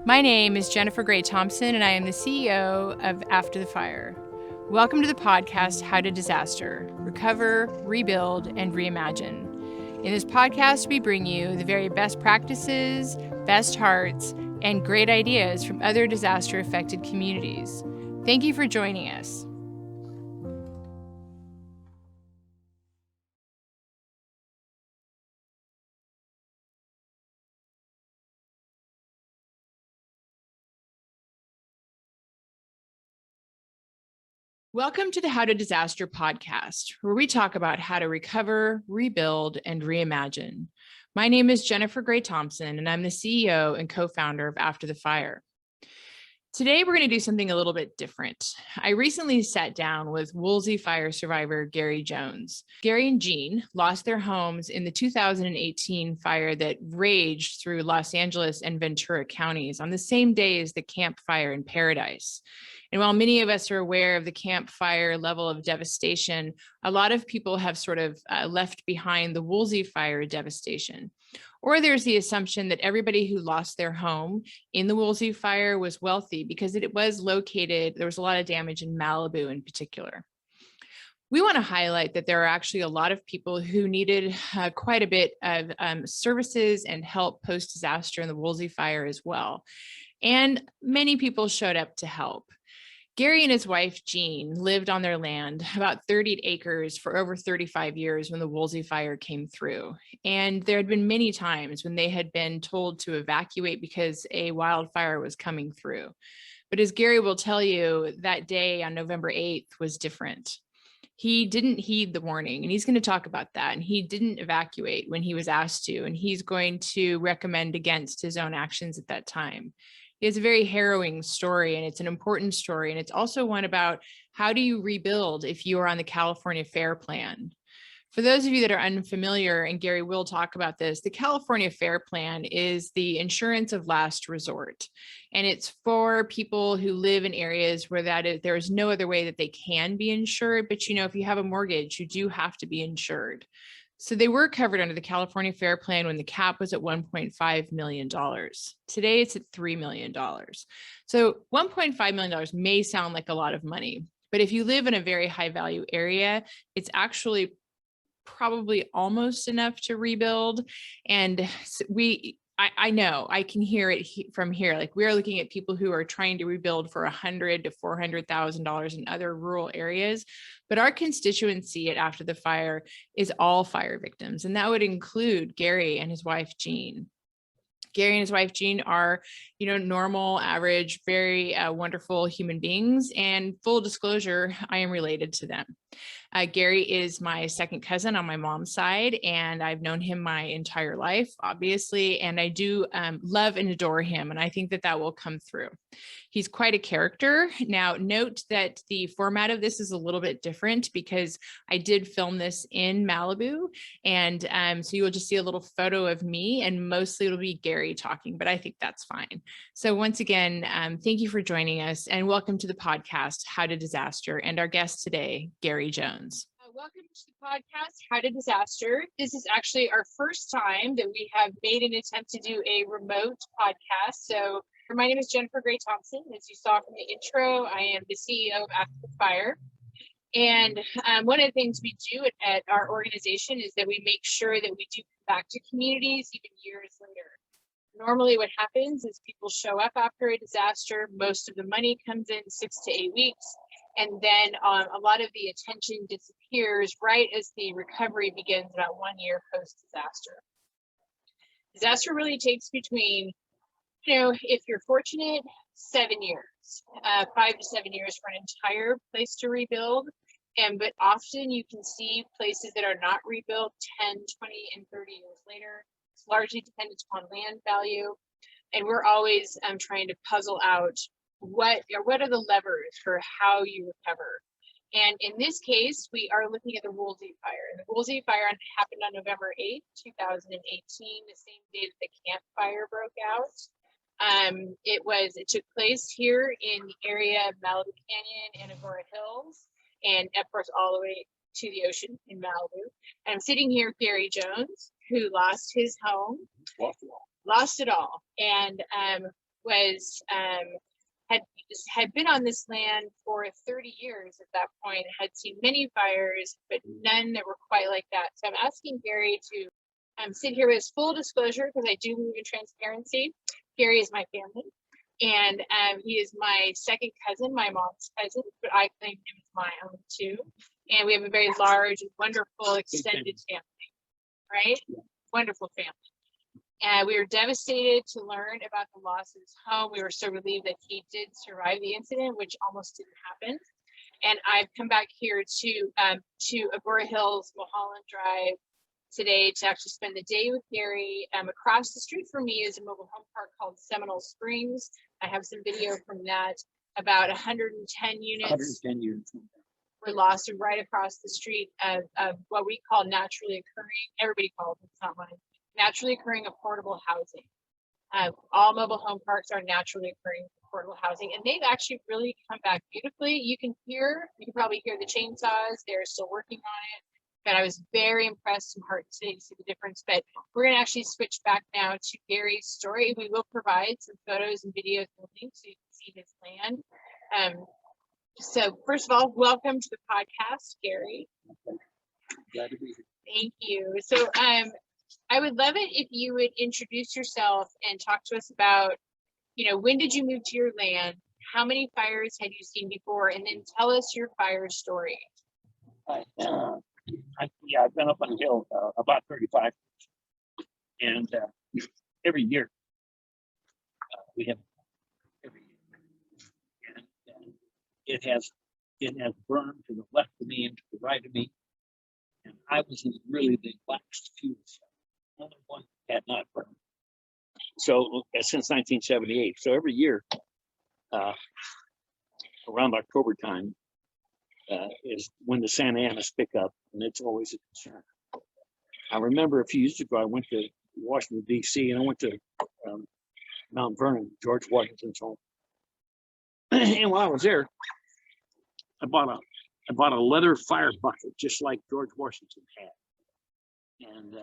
My name is Jennifer Gray Thompson, and I am the CEO of After the Fire. Welcome to the podcast, How to Disaster: Recover, Rebuild, and Reimagine. In this podcast, we bring you the very best practices, best hearts, and great ideas from other disaster-affected communities. Thank you for joining us. Welcome to the How to Disaster podcast, where we talk about how to recover, rebuild, and reimagine. My name is Jennifer Gray Thompson, and I'm the CEO and co-founder of After the Fire. Today, we're going to do something a little bit different. I recently sat down with Woolsey Fire survivor Gary Jones. Gary and Jean lost their homes in the 2018 fire that raged through Los Angeles and Ventura counties on the same day as the Camp Fire in Paradise. And while many of us are aware of the Camp Fire level of devastation, a lot of people have sort of left behind the Woolsey Fire devastation. Or there's the assumption that everybody who lost their home in the Woolsey Fire was wealthy because it was located, there was a lot of damage in Malibu in particular. We want to highlight that there are actually a lot of people who needed quite a bit of services and help post-disaster in the Woolsey Fire as well. And many people showed up to help. Gary and his wife, Jean, lived on their land, about 30 acres, for over 35 years when the Woolsey Fire came through. And there had been many times when they had been told to evacuate because a wildfire was coming through. But as Gary will tell you, that day on November 8th was different. He didn't heed the warning, and he's going to talk about that. And he didn't evacuate when he was asked to, and he's going to recommend against his own actions at that time. It's a very harrowing story, and it's an important story. And it's also one about how do you rebuild if you are on the California FAIR plan. For those of you that are unfamiliar, and Gary will talk about this, the California FAIR plan is the insurance of last resort. And it's for people who live in areas where there is no other way that they can be insured. But if you have a mortgage, you do have to be insured. So they were covered under the California FAIR plan when the cap was at $1.5 million. Today it's at $3 million. So $1.5 million may sound like a lot of money, but if you live in a very high value area, it's actually probably almost enough to rebuild. And I know I can hear it from here. Like, we are looking at people who are trying to rebuild for $100,000 to $400,000 in other rural areas. But our constituency at After the Fire is all fire victims. And that would include Gary and his wife, Jean. Gary and his wife, Jean, are, normal, average, very wonderful human beings. And full disclosure, I am related to them. Gary is my second cousin on my mom's side, and I've known him my entire life, obviously, and I do love and adore him, and I think that will come through. He's quite a character. Now, note that the format of this is a little bit different because I did film this in Malibu, and so you will just see a little photo of me, and mostly it'll be Gary talking, but I think that's fine. So once again, thank you for joining us, and welcome to the podcast, How to Disaster, and our guest today, Gary Jones. Welcome to the podcast, How to Disaster. This is actually our first time that we have made an attempt to do a remote podcast. So my name is Jennifer Gray Thompson. As you saw from the intro, I am the CEO of After the Fire. And one of the things we do at our organization is that we make sure that we do come back to communities even years later. Normally what happens is people show up after a disaster. Most of the money comes in 6 to 8 weeks. And then a lot of the attention disappears right as the recovery begins about 1 year post-disaster. Disaster really takes between, if you're fortunate, 7 years, 5 to 7 years for an entire place to rebuild. But often you can see places that are not rebuilt 10, 20, and 30 years later. It's largely dependent upon land value. And we're always trying to puzzle out what are the levers for how you recover. And in this case, we are looking at the Woolsey Fire. The Woolsey Fire happened on November 8th, 2018, the same day that the Camp Fire broke out. It took place here in the area of Malibu Canyon and Agora Hills, and of course all the way to the ocean in Malibu. And I'm sitting here with Gary Jones, who lost his home. Lost it all. And was had been on this land for 30 years at that point, had seen many fires, but none that were quite like that. So I'm asking Gary to sit here with full disclosure, because I do believe in transparency. Gary is my family, and he is my second cousin, my mom's cousin, but I claim him as my own too. And we have a very large, wonderful, extended family, right? Wonderful family. And we were devastated to learn about the loss of his home. We were so relieved that he did survive the incident, which almost didn't happen. And I've come back here to Agora Hills, Mulholland Drive today to actually spend the day with Gary. Across the street from me is a mobile home park called Seminole Springs. I have some video from that. About 110 units. 110 units were lost right across the street of what we call naturally occurring. Everybody calls it, it's not mine. Naturally occurring affordable housing. All mobile home parks are naturally occurring affordable housing, and they've actually really come back beautifully. You can probably hear the chainsaws. They're still working on it, but I was very impressed and heartened today to see the difference. But we're going to actually switch back now to Gary's story. We will provide some photos and videos and links so you can see his land. So first of all, welcome to the podcast, Gary. Glad to be here. Thank you. So I would love it if you would introduce yourself and talk to us about, when did you move to your land? How many fires had you seen before? And then tell us your fire story. I've been up on the hill about 35 years. And every year we have every year. And it has burned to the left of me and to the right of me. And I was in really the last few. Only one had not burned. So since 1978. So every year, around October time, is when the Santa Anas pick up, and it's always a concern. I remember a few years ago, I went to Washington, D.C., and I went to Mount Vernon, George Washington's home. And while I was there, I bought a leather fire bucket, just like George Washington had, and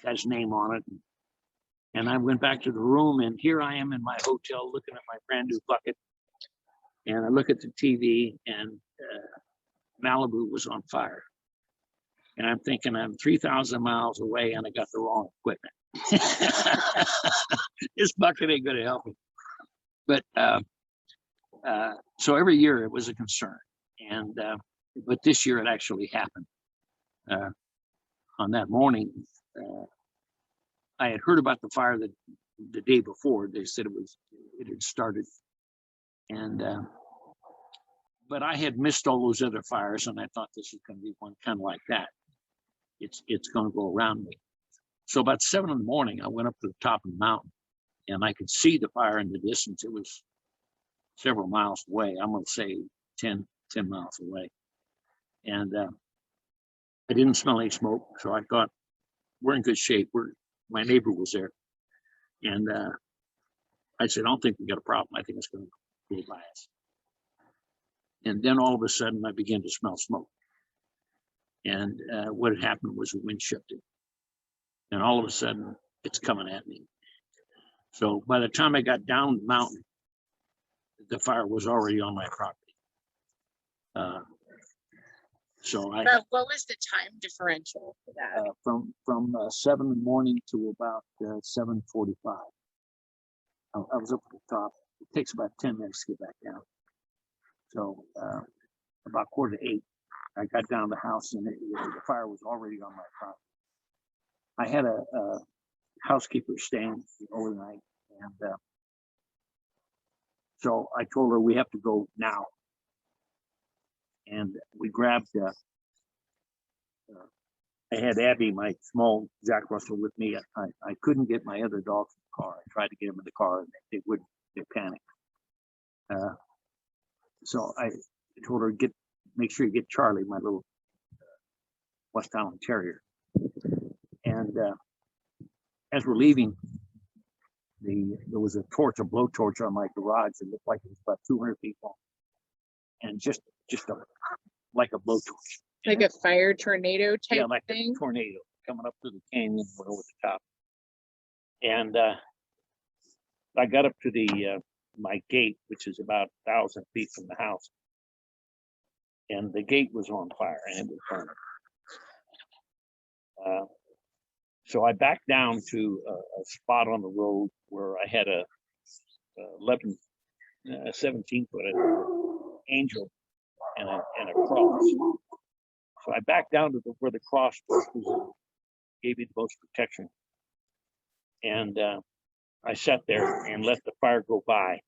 had his name on it. And I went back to the room, and here I am in my hotel looking at my brand new bucket. And I look at the TV, and Malibu was on fire. And I'm thinking I'm 3,000 miles away and I got the wrong equipment. This bucket ain't gonna help me. But so every year it was a concern. And but this year it actually happened. On that morning, I had heard about the fire the day before. They said it had started. And but I had missed all those other fires, and I thought this was going to be one kind of like that. It's going to go around me. So about 7 in the morning, I went up to the top of the mountain, and I could see the fire in the distance. It was several miles away. I'm going to say 10 miles away. And I didn't smell any smoke, so I thought we're in good shape. My neighbor was there, and I said, I don't think we got a problem. I think it's going to go by us. And then all of a sudden, I began to smell smoke. And what had happened was the wind shifted. And all of a sudden, it's coming at me. So by the time I got down the mountain, the fire was already on my property. So But what was the time differential for that? From 7 in the morning to about 7:45. I was up at the top. It takes about 10 minutes to get back down. So about 7:45, I got down to the house, and the fire was already on my property. I had a housekeeper staying overnight, and so I told her we have to go now. And we grabbed, I had Abby, my small Jack Russell, with me. I couldn't get my other dogs in the car. I tried to get them in the car, and they wouldn't. They panicked. So I told her, make sure you get Charlie, my little West Island Terrier. And as we're leaving, there was a blowtorch on my garage. It looked like it was about 200 people, and just like a blowtorch, like a fire tornado type, yeah, like thing? A tornado coming up through the canyon and over the top. And I got up to the my gate, which is about 1,000 feet from the house. And the gate was on fire and it was burning. So I backed down to a spot on the road where I had a 17-foot angel and a cross. So I backed down to where the cross was, gave me the most protection. And I sat there and let the fire go by.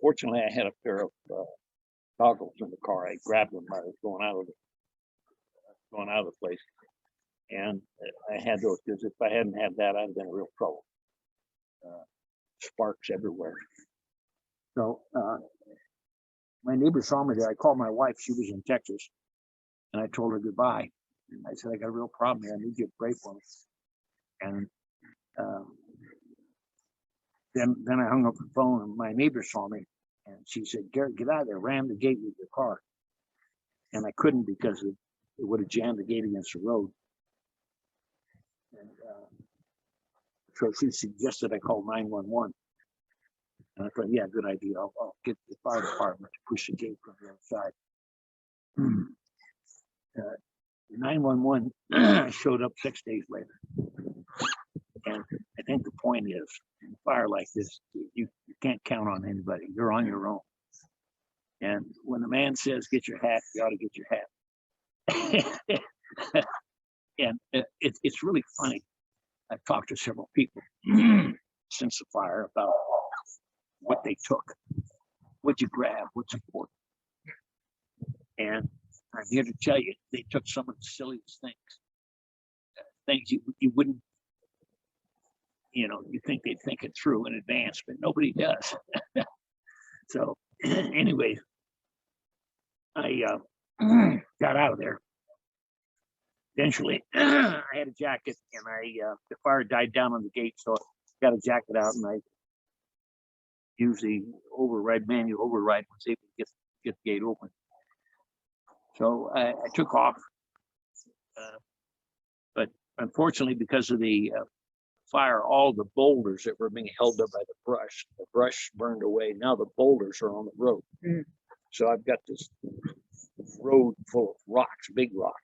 Fortunately, I had a pair of goggles in the car. I grabbed them when I was going out of the place. And I had those because if I hadn't had that, I'd have been in real trouble. Sparks everywhere. So my neighbor saw me there. I called my wife. She was in Texas. And I told her goodbye. And I said, I got a real problem here. I need you to pray for me. And then I hung up the phone and my neighbor saw me. And she said, Garrett, get out of there. Ram the gate with your car. And I couldn't because it would have jammed the gate against the road. And so she suggested I call 911. And I thought, yeah, good idea. I'll get the fire department to push the gate from the outside. 911 showed up 6 days later. And I think the point is, in a fire like this, you can't count on anybody. You're on your own. And when the man says, get your hat, you ought to get your hat. And it's really funny. I've talked to several people since the fire about what they took, what you grab, what's important. And I'm here to tell you, they took some of the silliest things. Things you wouldn't, you think they'd think it through in advance, but nobody does. So anyways, I got out of there. Eventually, I had a jacket, and the fire died down on the gate, so I got a jacket out, and I used the manual override, was able to get the gate open. So I took off, but unfortunately, because of the fire, all the boulders that were being held up by the brush burned away. Now the boulders are on the road. So I've got this road full of rocks, big rocks.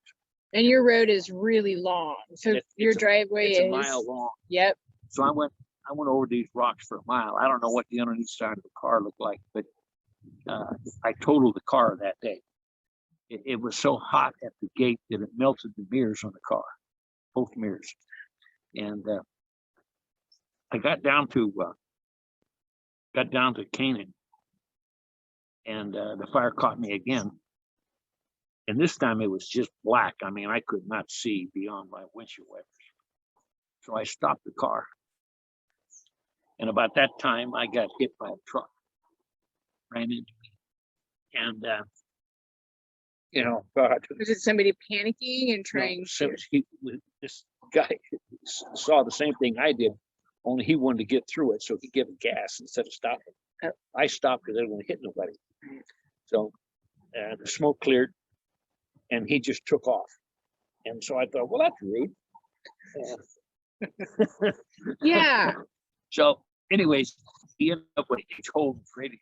And your road is really long. So your driveway is a mile long. Yep. So I went over these rocks for a mile. I don't know what the underneath side of the car looked like, but I totaled the car that day. It was so hot at the gate that it melted the mirrors on the car, both mirrors. And I got down to Canaan, and the fire caught me again. And this time it was just black. I mean, I could not see beyond my windshield wipers. So I stopped the car. And about that time, I got hit by a truck, ran into me. And, God. Was it somebody panicking and trying to? This guy saw the same thing I did, only he wanted to get through it. So he gave it gas instead of stopping. Oh. I stopped because I didn't want to hit nobody. So the smoke cleared. And he just took off. And so I thought, well, that's rude. Yeah. So anyways, he ended up with a total radio.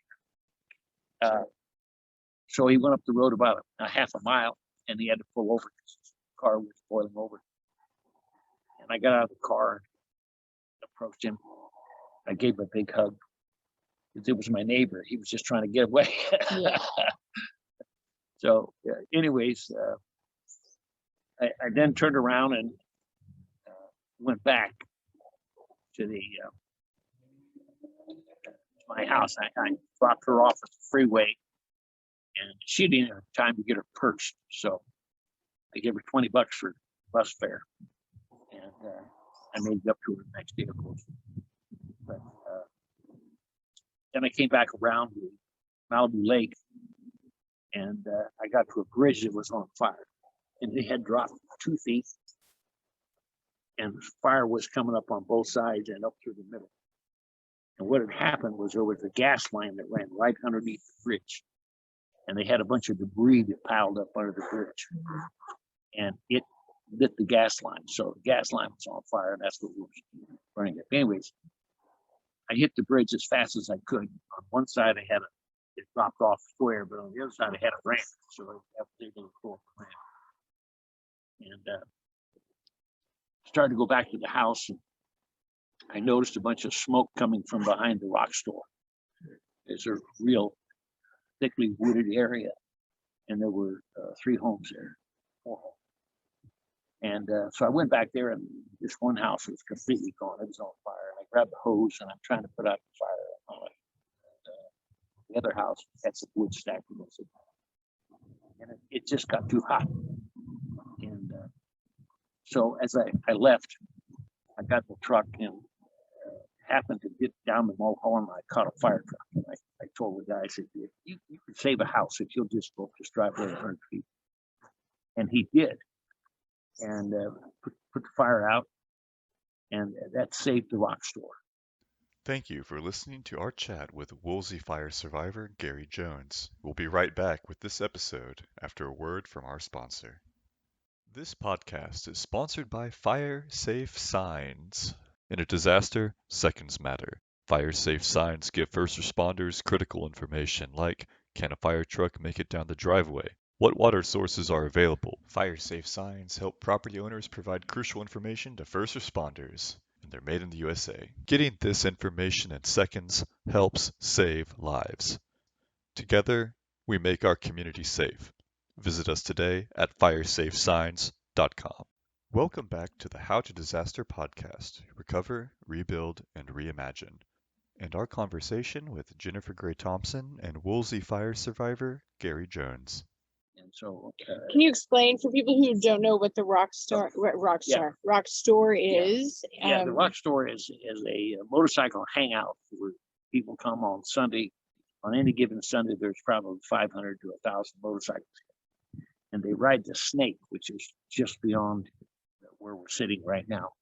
So he went up the road about a half a mile, and he had to pull over because his car was boiling over. And I got out of the car and approached him. I gave him a big hug. It was my neighbor. He was just trying to get away. Yeah. So anyways, I then turned around and went back to my house. I dropped her off at the freeway, and she didn't have time to get her purse. So I gave her $20 for bus fare, and I made it up to her the next day, of course. But then I came back around to Malibu Lake. And I got to a bridge that was on fire, and they had dropped 2 feet, and the fire was coming up on both sides and up through the middle. And what had happened was there was a gas line that ran right underneath the bridge, and they had a bunch of debris that piled up under the bridge, and it lit the gas line. So the gas line was on fire, and that's what was burning it. Anyways, I hit the bridge as fast as I could. On one side, it dropped off square, but on the other side, I had a ramp, so I was able to go up the ramp. And started to go back to the house, and I noticed a bunch of smoke coming from behind the rock store. It's a real thickly wooded area, and there were 3 homes there, 4 homes. And so I went back there, and this one house was completely gone. It was on fire. And I grabbed the hose, and I'm trying to put out the fire on it. The other house had some wood stacked against it, and it just got too hot. And so as I left, I got the truck and happened to get down the Mulholland. I caught a fire truck, and I told the guy, I said, you could save a house if you'll just go up this driveway 100 feet. And he did. And put the fire out, and that saved the rock store. Thank you for listening to our chat with Woolsey Fire survivor Gary Jones. We'll be right back with this episode after a word from our sponsor. This podcast is sponsored by Fire Safe Signs. In a disaster, seconds matter. Fire Safe Signs give first responders critical information like, can a fire truck make it down the driveway? What water sources are available? Fire Safe Signs help property owners provide crucial information to first responders, and they're made in the USA. Getting this information in seconds helps save lives. Together, we make our community safe. Visit us today at firesafesigns.com. Welcome back to the How to Disaster podcast, Recover, Rebuild, and Reimagine, and our conversation with Jennifer Gray Thompson and Woolsey Fire survivor Gary Jones. And so, can you explain for people who don't know what the rock store is? Yeah, the rock store is a motorcycle hangout where people come on Sunday. On any given Sunday, there's probably 500 to 1,000 motorcycles, and they ride the Snake, which is just beyond where we're sitting right now.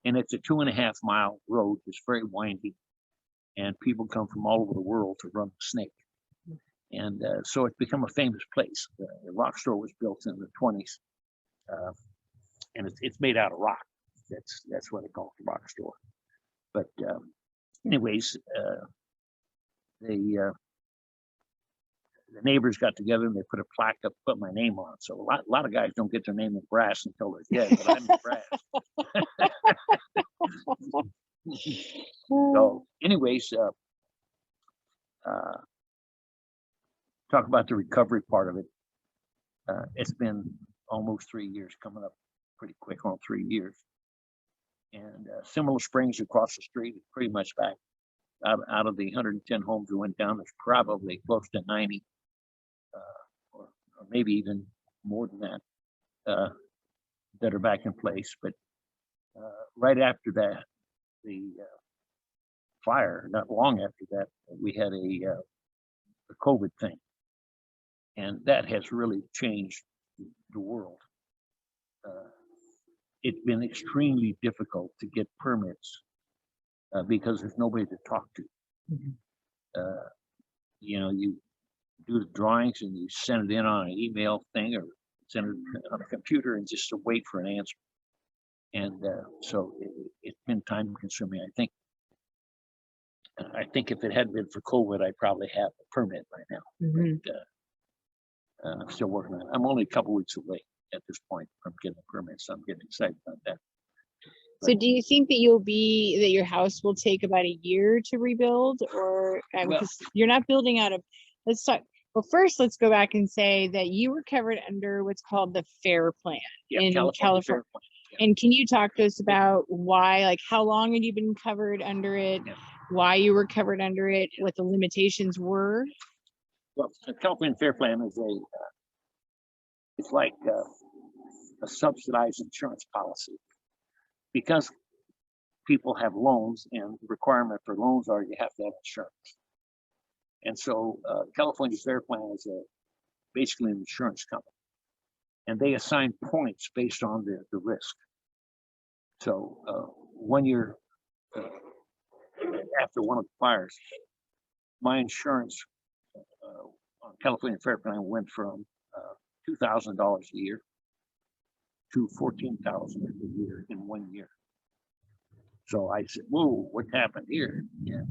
And it's a 2.5-mile road. It's very windy, and people come from all over the world to run the Snake. And so it's become a famous place. The rock store was built in the 20s, and it's made out of rock. That's what they call it, the rock store. But anyways, the neighbors got together and they put a plaque up, put my name on it. So a lot of guys don't get their name in brass until they're dead, but I'm in brass. So anyways, talk about the recovery part of it. It's been almost 3 years, coming up pretty quick on 3 years. And similar springs across the street, pretty much back. Out of the 110 homes that went down, there's probably close to 90, or maybe even more than that, that are back in place. But right after that, the fire, not long after that, we had a COVID thing. And that has really changed the world. It's been extremely difficult to get permits because there's nobody to talk to. You do the drawings and you send it in on an email thing or send it on a computer and just to wait for an answer. And so it's been time consuming. I think if it hadn't been for COVID, I'd probably have a permit right now. But, I'm still working on it. I'm only a couple weeks away at this point from getting a permit, so I'm getting excited about that. So do you think that your house will take about a year to rebuild, or because you're not building out of, let's talk. Well, first, let's go back and say that you were covered under what's called the FAIR plan in California. FAIR plan. Yeah. And can you talk to us about why, like how long had you been covered under it, why you were covered under it, what the limitations were? Well, the California FAIR plan is it's like a subsidized insurance policy, because people have loans, and the requirement for loans are you have to have insurance. And so California FAIR plan is basically an insurance company, and they assign points based on the risk. So 1 year after one of the fires, my insurance on California FAIR plan went from $2,000 a year to $14,000 a year in 1 year. So I said, whoa, what happened here? And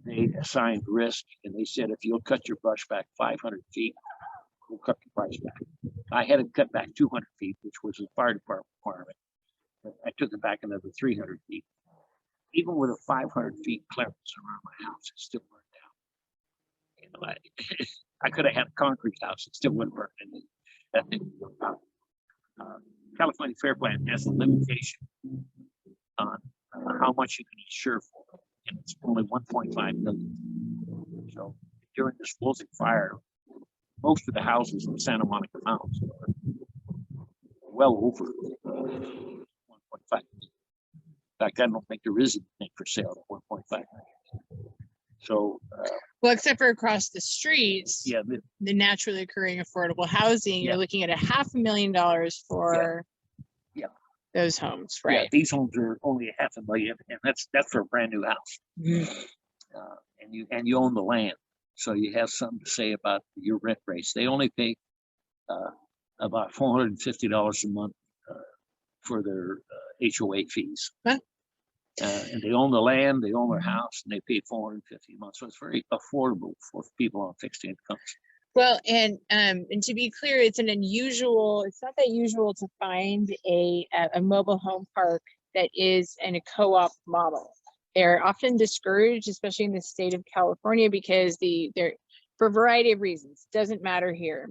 they assigned risk, and they said, if you'll cut your brush back 500 feet, we'll cut the price back. I had it cut back 200 feet, which was a fire department requirement. But I took it back another 300 feet. Even with a 500 feet clearance around my house, it still burned down. You know, I could have had a concrete house, it still wouldn't burn. And California Fair Plan has a limitation on how much you can insure for, and it's only 1.5 million. So during this Woolsey fire, most of the houses in Santa Monica Mountains are well over 1.5 million. In fact, I don't think there is anything for sale at 1.5 million. So, well, except for across the streets, yeah, the naturally occurring affordable housing, Yeah. you're looking at $500,000 for those homes, right? Yeah, these homes are only $500,000, and that's for a brand new house. Mhm. And you own the land, so you have something to say about your rent rates. They only pay about $450 a month for their HOA fees. Huh? And they own the land, they own their house, and they pay $450 a month. So it's very affordable for people on fixed incomes. Well, and to be clear, it's not that usual to find a mobile home park that is in a co-op model. They're often discouraged, especially in the state of California, because they're for a variety of reasons. Doesn't matter here.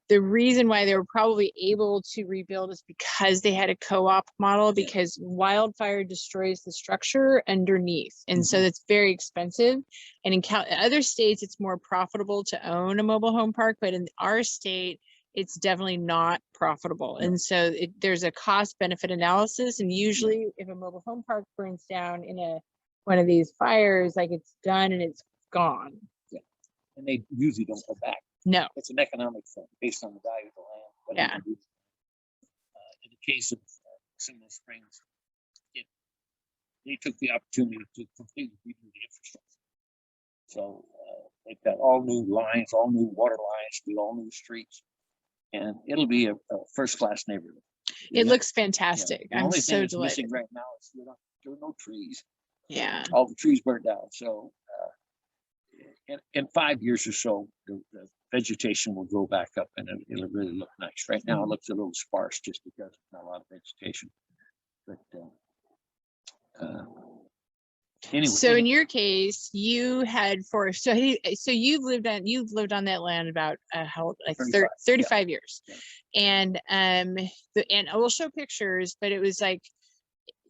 The reason why they were probably able to rebuild is because they had a co-op model, because wildfire destroys the structure underneath. And so that's very expensive. And in other states, it's more profitable to own a mobile home park, but in our state, it's definitely not profitable. And so there's a cost benefit analysis. And usually if a mobile home park burns down in one of these fires, like, it's done and it's gone. Yeah. And they usually don't go back. No. It's an economic thing based on the value of the land. Yeah. In the case of Cinnamon Springs, they took the opportunity to completely redo the infrastructure. So they've got all new lines, all new water lines, all new streets, and it'll be a first-class neighborhood. It looks fantastic. The I'm only so thing that's delighted. missing right now is there are no trees. Yeah. All the trees burned down. So in 5 years or so, the vegetation will grow back up, and it'll really look nice. Right now, it looks a little sparse just because there's not a lot of vegetation. But anyway. So in your case, you had so you've lived on that land about 35 years. Yeah. And I will show pictures, but it was like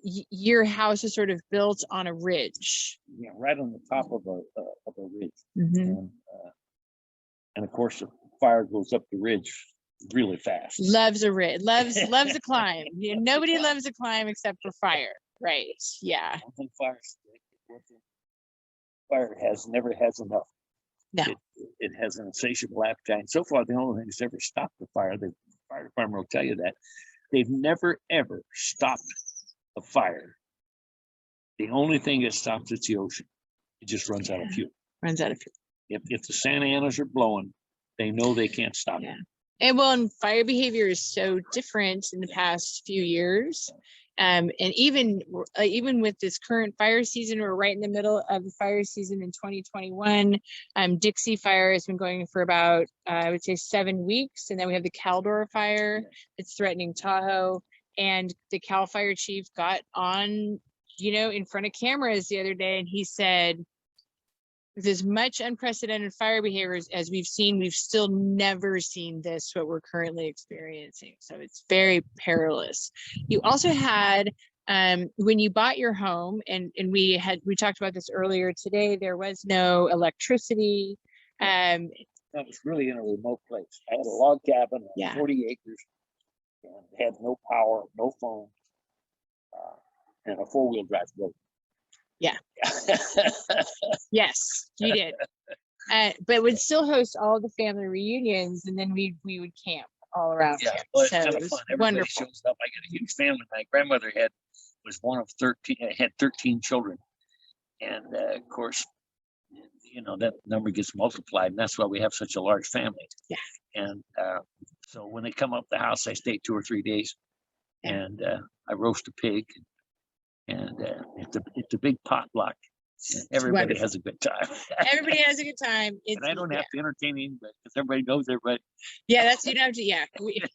your house is sort of built on a ridge. Yeah, right on the top of a ridge. Mm-hmm. And of course, the fire goes up the ridge really fast. Loves a ridge, loves a climb. Nobody loves a climb except for fire, right? Yeah. Fire never has enough. No. It has an insatiable appetite. And so far, the only thing that's ever stopped the fire, the fire department will tell you that they've never ever stopped a fire. The only thing that stops it's the ocean. It just runs out of fuel. Runs out of fuel. If the Santa Anas are blowing, they know they can't stop it. And fire behavior is so different in the past few years. And even with this current fire season, we're right in the middle of the fire season in 2021. Dixie Fire has been going for about, I would say, 7 weeks. And then we have the Caldor Fire that's threatening Tahoe. And the Cal Fire Chief got on, in front of cameras the other day, and he said, with as much unprecedented fire behaviors as we've seen, we've still never seen this, what we're currently experiencing. So it's very perilous. You also had, when you bought your home, and we talked about this earlier today, there was no electricity. That was really in a remote place. I had a log cabin on 40 acres and had no power, no phone, and a 4-wheel drive boat. Yeah. Yes, you did. But would still host all the family reunions, and then we would camp all around. Yeah, well, it's so kind of fun. Everybody wonderful. shows up. I got a huge family. My grandmother was one of 13, had 13 children. And of course, that number gets multiplied, and that's why we have such a large family. Yeah. And so when they come up the house, I stay 2 or 3 days, and I roast a pig, And it's a big potluck. And everybody wonderful. has a good time. Everybody has a good time. And I don't have to entertain anybody because everybody knows everybody. Yeah, that's, you don't have to,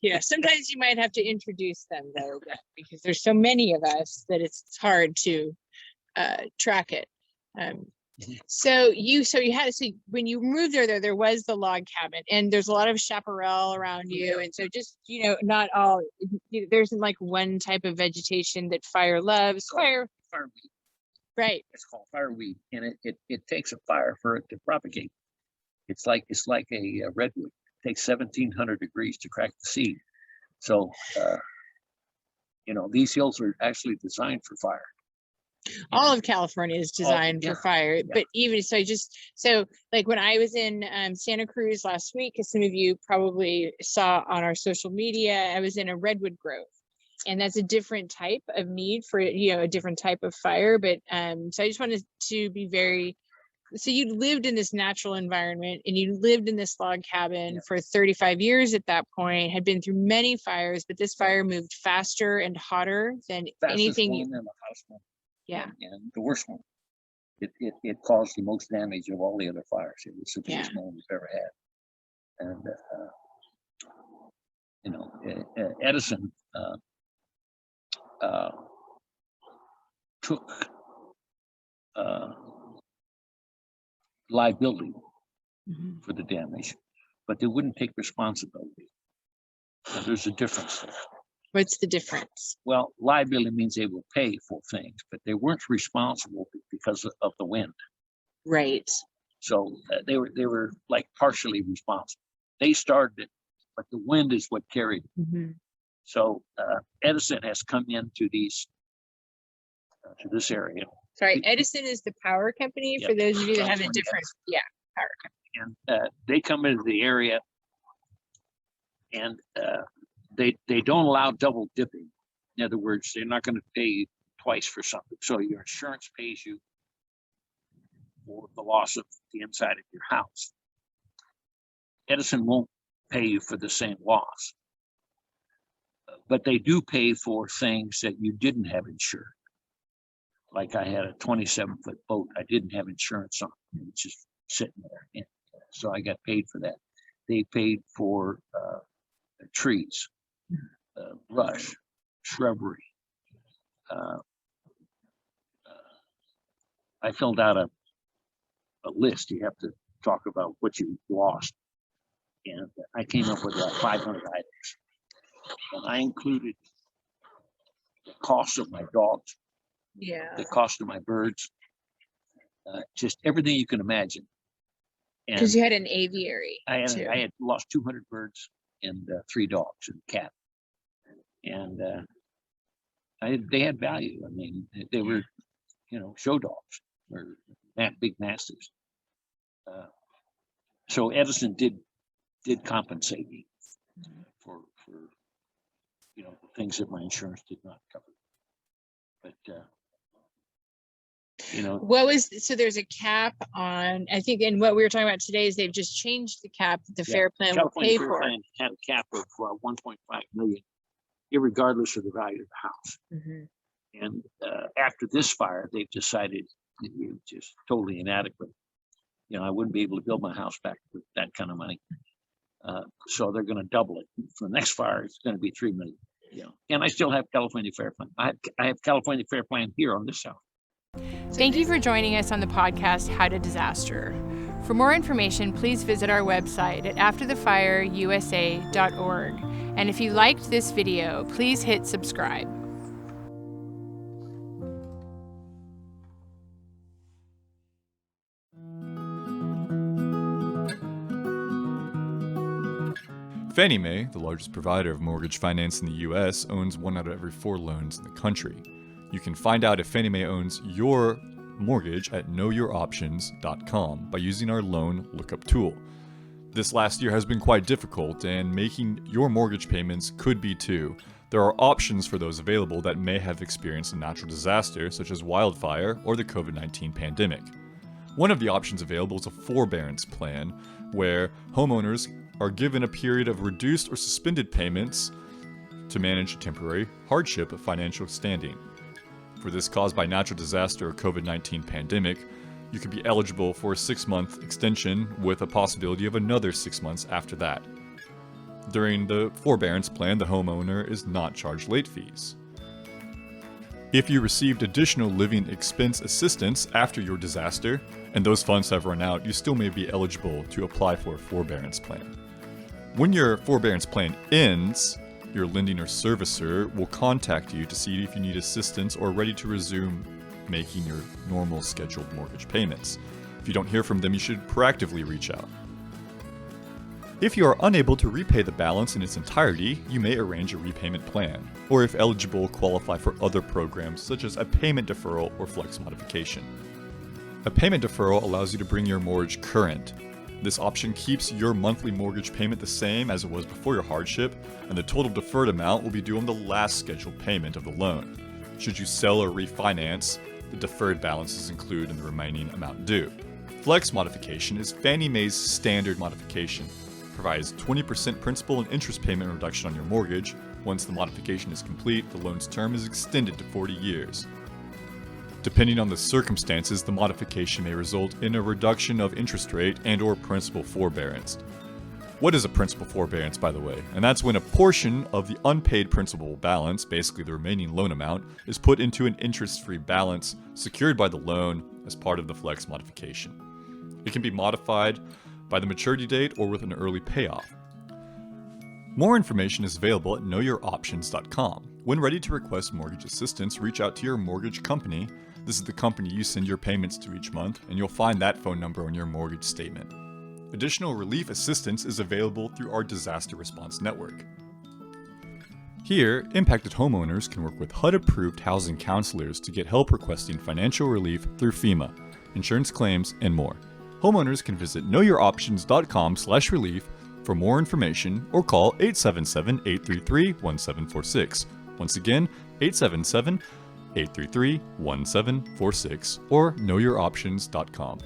yeah. Sometimes you might have to introduce them though, because there's so many of us that it's hard to track it. So when you moved there was the log cabin, and there's a lot of chaparral around you. And so just, not all, there isn't like one type of vegetation that fire loves. Fireweed. Right. It's called fireweed, and it takes a fire for it to propagate. It's like a redwood. It takes 1700 degrees to crack the seed. So, these hills are actually designed for fire. All of California is designed for fire, but even so like when I was in Santa Cruz last week, as some of you probably saw on our social media, I was in a redwood grove, and that's a different type of need for a different type of fire. But so I just wanted to be so you lived in this natural environment, and you lived in this log cabin for 35 years at that point, had been through many fires, but this fire moved faster and hotter than anything. In the house one. Yeah. And the worst one. It caused the most damage of all the other fires. It was the biggest one we've ever had. And Edison took liability for the damage, but they wouldn't take responsibility. So there's a difference there. What's the difference? Well, liability means they will pay for things, but they weren't responsible because of the wind. Right. So they were like partially responsible. They started it, but the wind is what carried it. So Edison has come into to this area. Sorry, Edison is the power company, for those of you that have a different, power company. And they come into the area, and they don't allow double dipping. In other words, they're not going to pay you twice for something. So your insurance pays you for the loss of the inside of your house. Edison won't pay you for the same loss, but they do pay for things that you didn't have insured. Like I had a 27-foot boat I didn't have insurance on. It was just sitting there. And so I got paid for that. They paid for trees, brush, shrubbery. I filled out a list. You have to talk about what you lost. And I came up with about 500 items. And I included the cost of my dogs, the cost of my birds, just everything you can imagine. Because you had an aviary. I had lost 200 birds and 3 dogs and a cat. And they had value. I mean, they were, show dogs or big masters. So Edison did compensate me for the things that my insurance did not cover. But so there's a cap on, I think, and what we were talking about today is they've just changed the cap that the Fair Plan will pay for. Plan had a cap of 1.5 million, irregardless of the value of the house. And after this fire, they've decided it was just totally inadequate. I wouldn't be able to build my house back with that kind of money. So they're going to double it. For the next fire, it's going to be 3 million. And I still have California Fair Plan. I have California Fair Plan here on this house. Thank you for joining us on the podcast, How to Disaster. For more information, please visit our website at afterthefireusa.org. And if you liked this video, please hit subscribe. Fannie Mae, the largest provider of mortgage finance in the U.S., owns 1 out of every 4 loans in the country. You can find out if Fannie Mae owns your mortgage at knowyouroptions.com by using our loan lookup tool. This last year has been quite difficult, and making your mortgage payments could be too. There are options for those available that may have experienced a natural disaster, such as wildfire or the COVID-19 pandemic. One of the options available is a forbearance plan, where homeowners are given a period of reduced or suspended payments to manage temporary hardship of financial standing. For this caused by natural disaster or COVID-19 pandemic, you could be eligible for a 6-month extension with a possibility of another 6 months after that. During the forbearance plan, the homeowner is not charged late fees. If you received additional living expense assistance after your disaster, and those funds have run out, you still may be eligible to apply for a forbearance plan. When your forbearance plan ends, your lending or servicer will contact you to see if you need assistance or are ready to resume making your normal scheduled mortgage payments. If you don't hear from them, you should proactively reach out. If you are unable to repay the balance in its entirety, you may arrange a repayment plan, or if eligible, qualify for other programs such as a payment deferral or flex modification. A payment deferral allows you to bring your mortgage current. This option keeps your monthly mortgage payment the same as it was before your hardship, and the total deferred amount will be due on the last scheduled payment of the loan. Should you sell or refinance, the deferred balance is included in the remaining amount due. Flex modification is Fannie Mae's standard modification. Provides 20% principal and interest payment reduction on your mortgage. Once the modification is complete, the loan's term is extended to 40 years. Depending on the circumstances, the modification may result in a reduction of interest rate and/or principal forbearance. What is a principal forbearance, by the way? And that's when a portion of the unpaid principal balance, basically the remaining loan amount, is put into an interest-free balance secured by the loan as part of the flex modification. It can be modified by the maturity date or with an early payoff. More information is available at knowyouroptions.com. When ready to request mortgage assistance, reach out to your mortgage company. This is the company you send your payments to each month, and you'll find that phone number on your mortgage statement. Additional relief assistance is available through our disaster response network. Here, impacted homeowners can work with HUD-approved housing counselors to get help requesting financial relief through FEMA, insurance claims, and more. Homeowners can visit knowyouroptions.com/relief for more information or call 877-833-1746. Once again, 877-833-1746 or knowyouroptions.com.